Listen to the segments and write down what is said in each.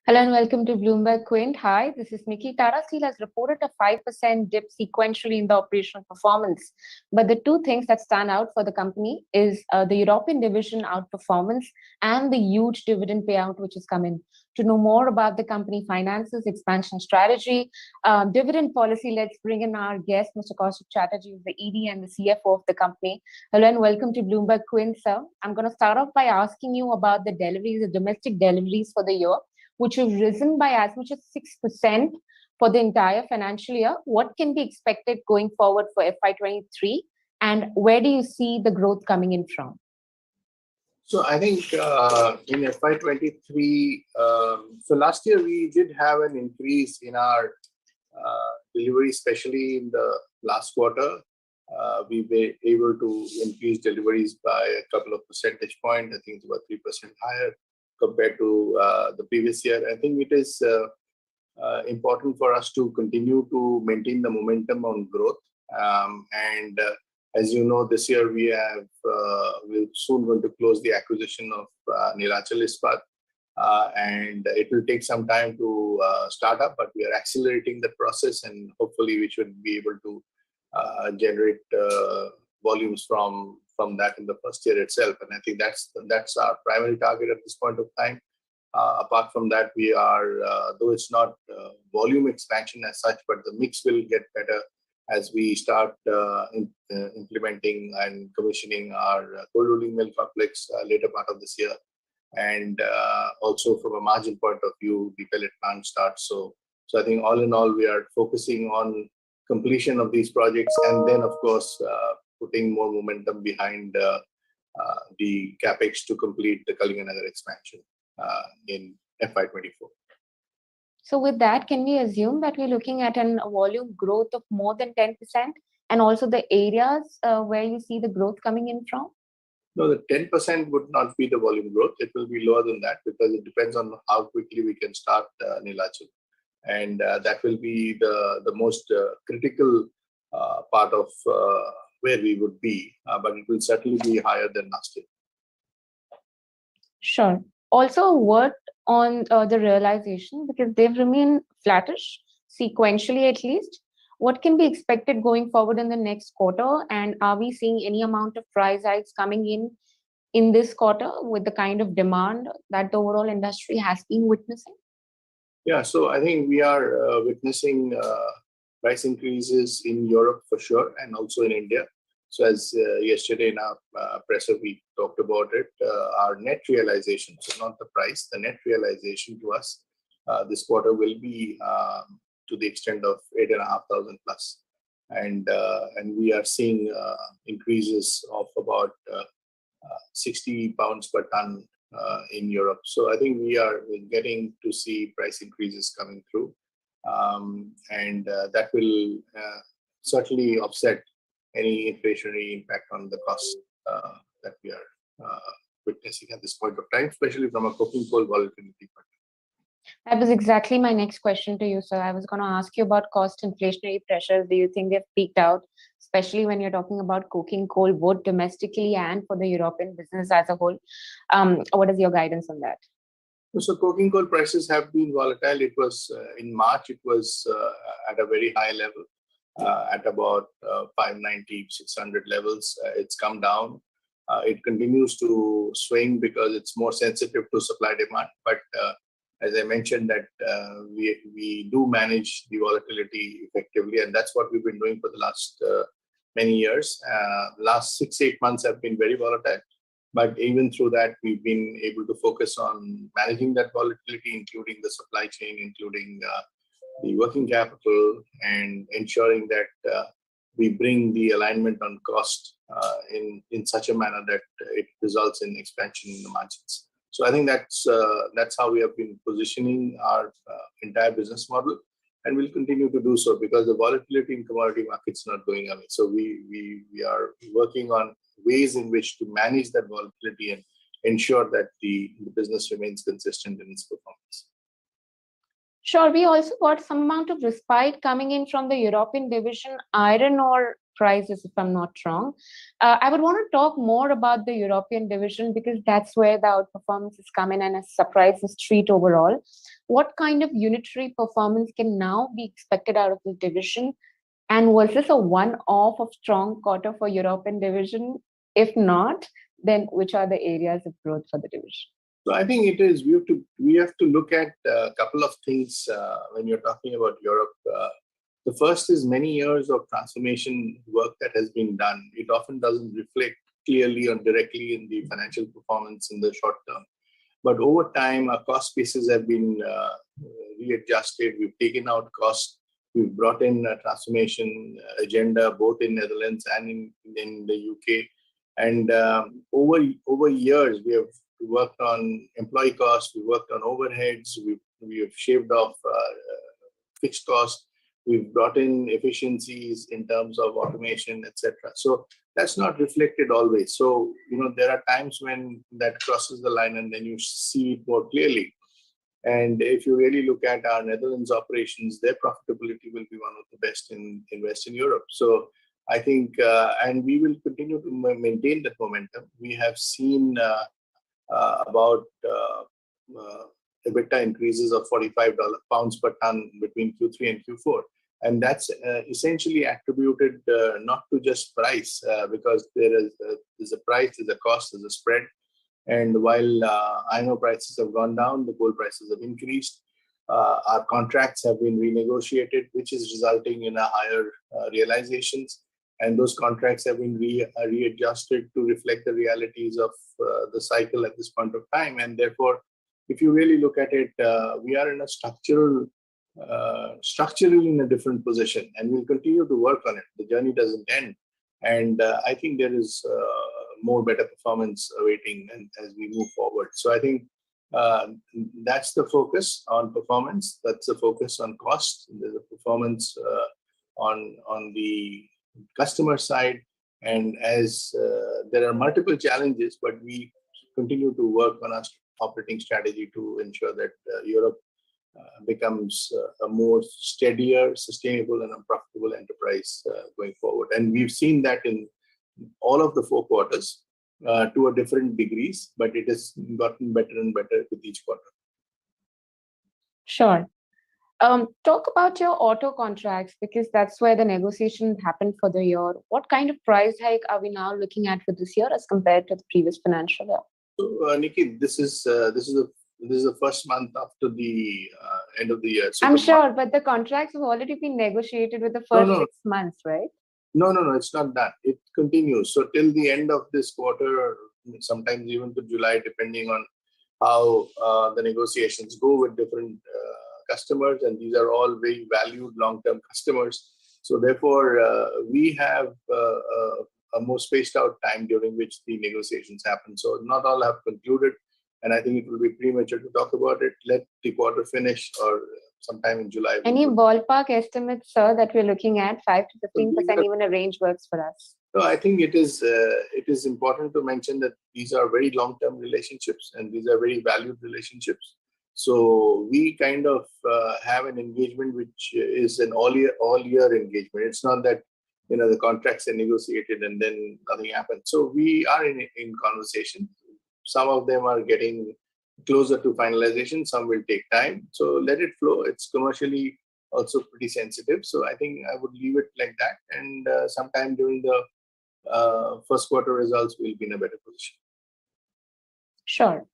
Hello and welcome to BloombergQuint. Hi, this is Nikki. Tata Steel has reported a 5% dip sequentially in the operational performance. But the two things that stand out for the company is the European division outperformance and the huge dividend payout which is coming. To know more about the company finances, expansion strategy, dividend policy, let's bring in our guest, Mr. Koushik Chatterjee, who's the ED and the CFO of the company. Hello and welcome to BloombergQuint, sir. I'm going to start off by asking you about the deliveries, the domestic deliveries for the year, which have risen by as much as 6% for the entire financial year. What can be expected going forward for FY23? And where do you see the growth coming in from? So I think in FY23, so last year we did have an increase in our delivery, especially in the last quarter. We were able to increase deliveries by a couple of percentage points. I think it's about 3% higher compared to the previous year. I think it is important for us to continue to maintain the momentum on growth. As you know, this year we're soon going to close the acquisition of Neelachal Ispat, and it will take some time to start up, but we are accelerating the process, and hopefully we should be able to generate volumes from that in the first year itself. And I think that's our primary target at this point of time. Apart from that, we are, though it's not volume expansion as such, but the mix will get better as we start implementing and commissioning our cold rolling mill complex later part of this year. And also from a margin point of view, the pellet plant starts. So I think all in all, we are focusing on completion of these projects, and then of course putting more momentum behind the CAPEX to complete the Kalinganagar expansion in FY24. So with that, can we assume that we're looking at a volume growth of more than 10%, and also the areas where you see the growth coming in from? No, the 10% would not be the volume growth. It will be lower than that because it depends on how quickly we can start Neelachal. And that will be the most critical part of where we would be, but it will certainly be higher than last year. Sure. Also, a word on the realization, because they've remained flattish, sequentially at least. What can be expected going forward in the next quarter? And are we seeing any amount of price hikes coming in this quarter with the kind of demand that the overall industry has been witnessing? Yeah, so I think we are witnessing price increases in Europe for sure, and also in India. So as yesterday in our presser we talked about it, our net realization, so not the price, the net realization to us this quarter will be to the extent of 8,500 plus. And we are seeing increases of about 60 pounds per ton in Europe. So I think we're getting to see price increases coming through. And that will certainly offset any inflationary impact on the cost that we are witnessing at this point of time, especially from a coking coal volatility point. That was exactly my next question to you, sir. I was going to ask you about cost inflationary pressures. Do you think they've peaked out, especially when you're talking about coking coal, both domestically and for the European business as a whole? What is your guidance on that? So coking coal prices have been volatile. It was in March, it was at a very high level. At about 590, 600 levels. It's come down. It continues to swing because it's more sensitive to supply demand. But as I mentioned, that we do manage the volatility effectively, and that's what we've been doing for the last many years. Last 6-8 months have been very volatile. But even through that, we've been able to focus on managing that volatility, including the supply chain, including the working capital, and ensuring that we bring the alignment on cost in such a manner that it results in expansion in the margins. So I think that's how we have been positioning our entire business model, and we'll continue to do so because the volatility in commodity markets is not going away. So we are working on ways in which to manage that volatility and ensure that the business remains consistent in its performance. Sure. We also got some amount of respite coming in from the European division iron ore prices, if I'm not wrong. I would want to talk more about the European division because that's where the outperformance is coming and has surprised the street overall. What kind of unitary performance can now be expected out of this division? And was this a one-off of strong quarter for European division? If not, then which are the areas of growth for the division? So I think it is, we have to look at a couple of things when you're talking about Europe. The first is many years of transformation work that has been done. It often doesn't reflect clearly or directly in the financial performance in the short term. But over time, our cost bases have been readjusted. We've taken out costs. We've brought in a transformation agenda, both in Netherlands and in the UK. And over years, we have worked on employee costs. We worked on overheads. We have shaved off fixed costs. We've brought in efficiencies in terms of automation, etc. So that's not reflected always. So, there are times when that crosses the line and then you see it more clearly. And if you really look at our Netherlands operations, their profitability will be one of the best in Western Europe. So I think, and we will continue to maintain that momentum. We have seen about EBITDA increases of £45 per ton between Q3 and Q4. And that's essentially attributed not to just price, because there's a price, there's a cost, there's a spread. And while iron ore prices have gone down, the coal prices have increased. Our contracts have been renegotiated, which is resulting in a higher realizations. And those contracts have been readjusted to reflect the realities of the cycle at this point of time. And therefore, if you really look at it, we are in a structurally in a different position, and we'll continue to work on it. The journey doesn't end. And I think there is more better performance awaiting as we move forward. So I think that's the focus on performance. That's the focus on cost. There's a performance on the customer side. And as there are multiple challenges, but we continue to work on our operating strategy to ensure that Europe becomes a more steadier, sustainable, and a profitable enterprise going forward. And we've seen that in all of the 4 quarters to a different degrees, but it has gotten better and better with each quarter. Sure. Talk about your auto contracts, because that's where the negotiation happened for the year. What kind of price hike are we now looking at for this year as compared to the previous financial year? So, Nikki, this is the first month after the end of the year. So I'm sure, but the contracts have already been negotiated with the first 6 months, right? No, it's not that. It continues. So till the end of this quarter, or sometimes even to July, depending on how the negotiations go with different customers. And these are all very valued long-term customers. So therefore, we have a more spaced out time during which the negotiations happen. So not all have concluded. And I think it will be premature to talk about it. Let the quarter finish, or sometime in July. Any ballpark estimates, sir, that we're looking at? 5 to 15%, even a range works for us. No, I think it is important to mention that these are very long-term relationships, and these are very valued relationships. So we kind of have an engagement which is an all-year engagement. It's not that the contracts are negotiated and then nothing happens. So we are in conversation. Some of them are getting closer to finalization. Some will take time. So let it flow. It's commercially also pretty sensitive. So I think I would leave it like that. And sometime during the first quarter results, we'll be in a better position. Sure.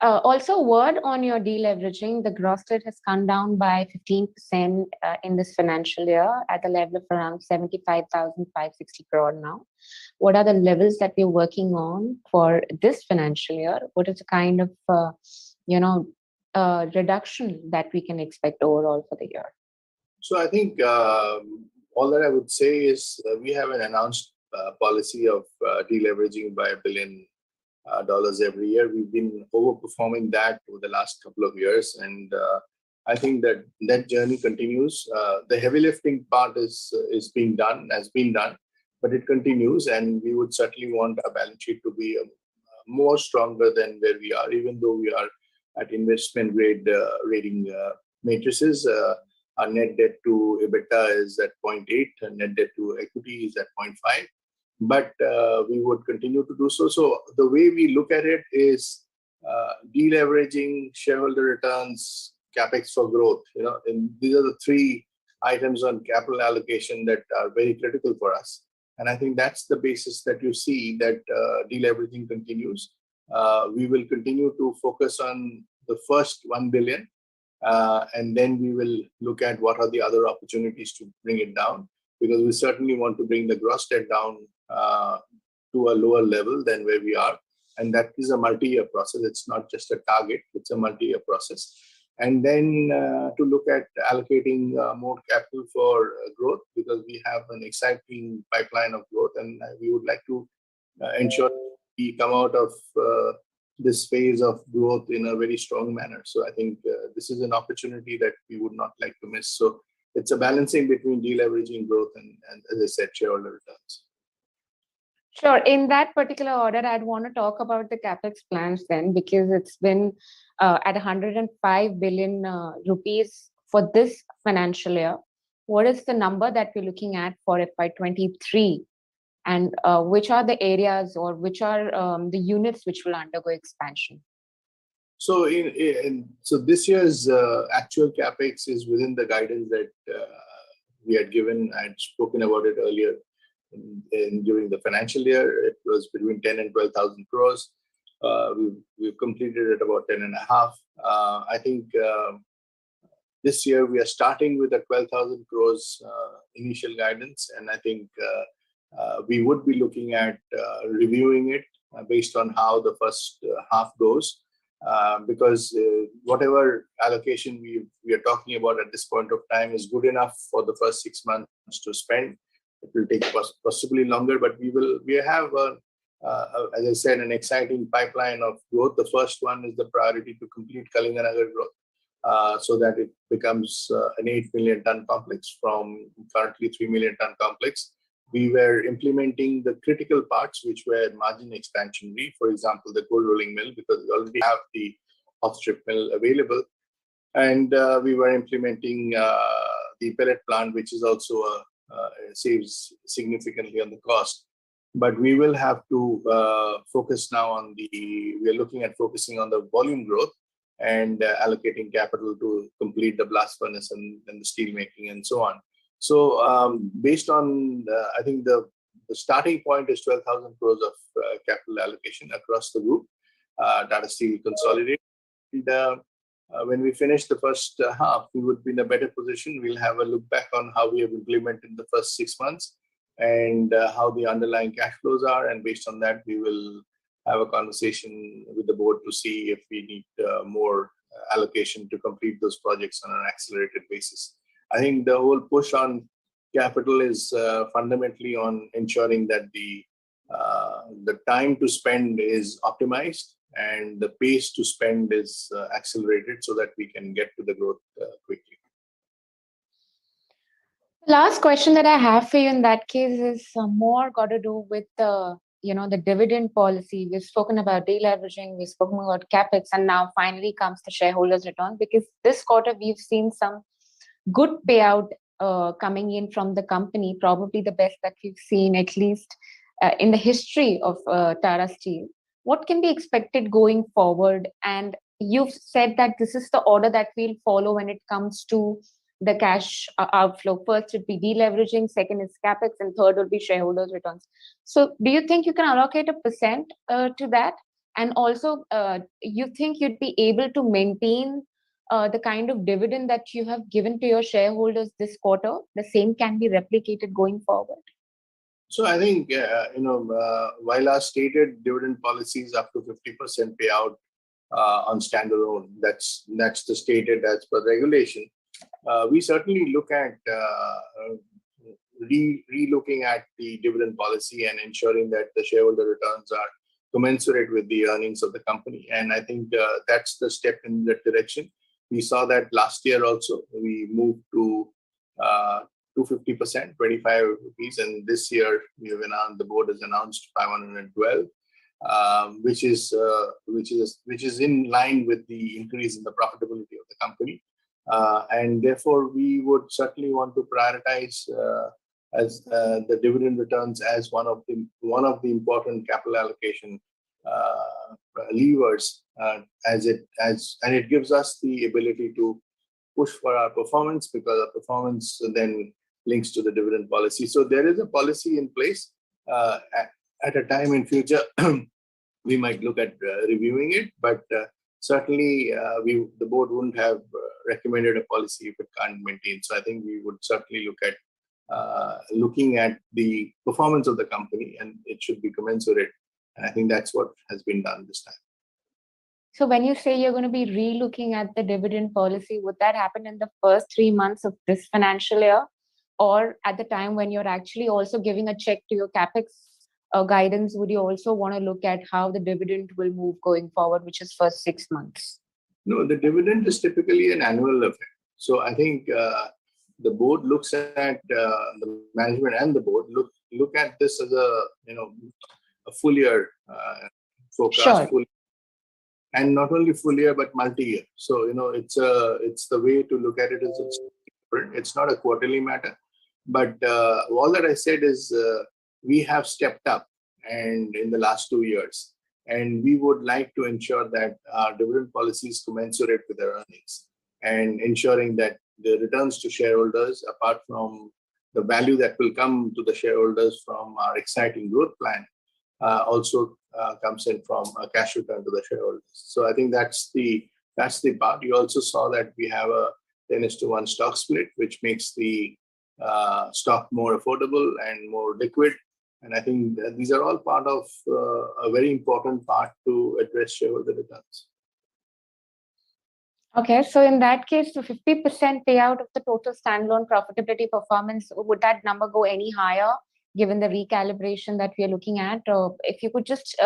Also, word on your deleveraging. The gross debt has come down by 15% in this financial year at the level of around 75,560 crore now. What are the levels that we're working on for this financial year? What is the kind of reduction that we can expect overall for the year? So I think all that I would say is we have an announced policy of deleveraging by $1 billion every year. We've been overperforming that over the last couple of years, and I think that journey continues. The heavy lifting part has been done, but it continues, and we would certainly want our balance sheet to be more stronger than where we are, even though we are at investment grade rating matrices. Our net debt to EBITDA is at 0.8, and net debt to equity is at 0.5. But we would continue to do so. So the way we look at it is deleveraging, shareholder returns, CAPEX for growth. And these are the three items on capital allocation that are very critical for us. And I think that's the basis that you see that deleveraging continues. We will continue to focus on the first 1 billion, and then we will look at what are the other opportunities to bring it down, because we certainly want to bring the gross debt down to a lower level than where we are. And that is a multi-year process. It's not just a target, it's a multi-year process. And then to look at allocating more capital for growth, because we have an exciting pipeline of growth, and we would like to ensure we come out of this phase of growth in a very strong manner. So I think this is an opportunity that we would not like to miss. So it's a balancing between deleveraging, growth, and as I said, shareholder returns. Sure. In that particular order, I'd want to talk about the CAPEX plans then, because it's been at 105 billion rupees for this financial year. What is the number that we're looking at for FY23? And which are the areas or which are the units which will undergo expansion? So, so this year's actual CAPEX is within the guidance that we had given. I had spoken about it earlier. During the financial year, it was between 10 and 12,000 crores. We've completed it about 10.5. I think this year we are starting with a 12,000 crores initial guidance, and I think we would be looking at reviewing it based on how the first half goes, because whatever allocation we are talking about at this point of time is good enough for the first 6 months to spend. It will take possibly longer, but we have, as I said, an exciting pipeline of growth. The first one is the priority to complete Kalinganagar growth, so that it becomes an 8 million ton complex from currently 3 million ton complex. We were implementing the critical parts which were margin expansionary, for example, the cold rolling mill, because we already have the hot strip mill available. And we were implementing the pellet plant, which is also saves significantly on the cost. But we will have to focus now on we are looking at focusing on the volume growth and allocating capital to complete the blast furnace and the steel making and so on. So based on, I think the starting point is 12,000 crores of capital allocation across the group, Tata Steel consolidated. And when we finish the first half, we would be in a better position. We'll have a look back on how we have implemented the first 6 months and how the underlying cash flows are. And based on that, we will have a conversation with the board to see if we need more allocation to complete those projects on an accelerated basis. I think the whole push on capital is fundamentally on ensuring that the time to spend is optimized and the pace to spend is accelerated so that we can get to the growth quickly. Last question that I have for you in that case is more got to do with the dividend policy. We've spoken about deleveraging, we've spoken about CAPEX, and now finally comes the shareholders' return, because this quarter we've seen some good payout coming in from the company, probably the best that we've seen at least in the history of Tata Steel. What can be expected going forward? And you've said that this is the order that we'll follow when it comes to the cash outflow. First would be deleveraging, second is CAPEX, and third would be shareholders' returns. So do you think you can allocate a percent to that? And also, you think you'd be able to maintain the kind of dividend that you have given to your shareholders this quarter? The same can be replicated going forward? So I think, while our stated dividend policy is up to 50% payout on standalone, that's the stated as per regulation. We certainly look at re-looking at the dividend policy and ensuring that the shareholder returns are commensurate with the earnings of the company. And I think that's the step in that direction. We saw that last year also. We moved to 250%, 25 rupees, and this year the board has announced 512, which is in line with the increase in the profitability of the company, and therefore we would certainly want to prioritize as the dividend returns as one of the important capital allocation levers, and it gives us the ability to push for our performance, because our performance then links to the dividend policy. So there is a policy in place. At a time in future, we might look at reviewing it, but certainly the board wouldn't have recommended a policy if it can't maintain. So I think we would certainly look at looking at the performance of the company, and it should be commensurate. And I think that's what has been done this time. So when you say you're going to be re-looking at the dividend policy, would that happen in the first 3 months of this financial year, or at the time when you're actually also giving a check to your CAPEX guidance, would you also want to look at how the dividend will move going forward, which is first 6 months? No, the dividend is typically an annual affair. So I think the board looks at the management and the board look at this as a full year forecast. Sure. And not only full year, but multi-year. So, it's the way to look at it is it's not a quarterly matter. But all that I said is we have stepped up and in the last 2 years, and we would like to ensure that our dividend policy is commensurate with our earnings, and ensuring that the returns to shareholders, apart from the value that will come to the shareholders from our exciting growth plan, also comes in from a cash return to the shareholders. So I think that's the part. You also saw that we have a 10:1 stock split, which makes the stock more affordable and more liquid. And I think that these are all part of a very important part to address shareholder returns. Okay, so in that case, the 50% payout of the total standalone profitability performance, would that number go any higher given the recalibration that we are looking at? Or if you could just,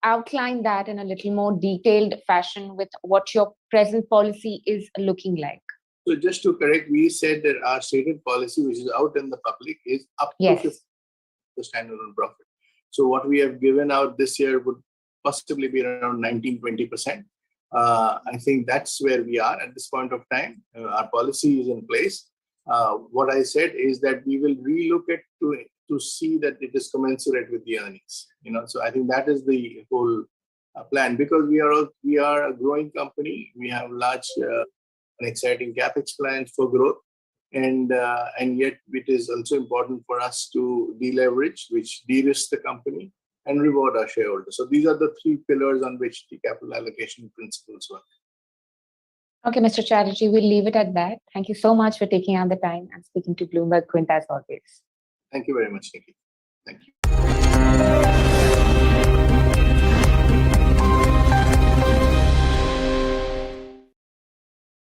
outline that in a little more detailed fashion with what your present policy is looking like. So just to correct, we said that our stated policy, which is out in the public, is up to 50% the standalone profit. So what we have given out this year would possibly be around 19-20%. I think that's where we are at this point of time. Our policy is in place. What I said is that we will relook at to see that it is commensurate with the earnings. So I think that is the whole plan, because we are a growing company. We have large and exciting CAPEX plans for growth, and yet it is also important for us to deleverage, which de-risks the company and reward our shareholders. So these are the 3 pillars on which the capital allocation principles work. Okay, Mr. Chatterjee, we'll leave it at that. Thank you so much for taking out the time and speaking to BloombergQuint as always. Thank you very much, Nikki. Thank you.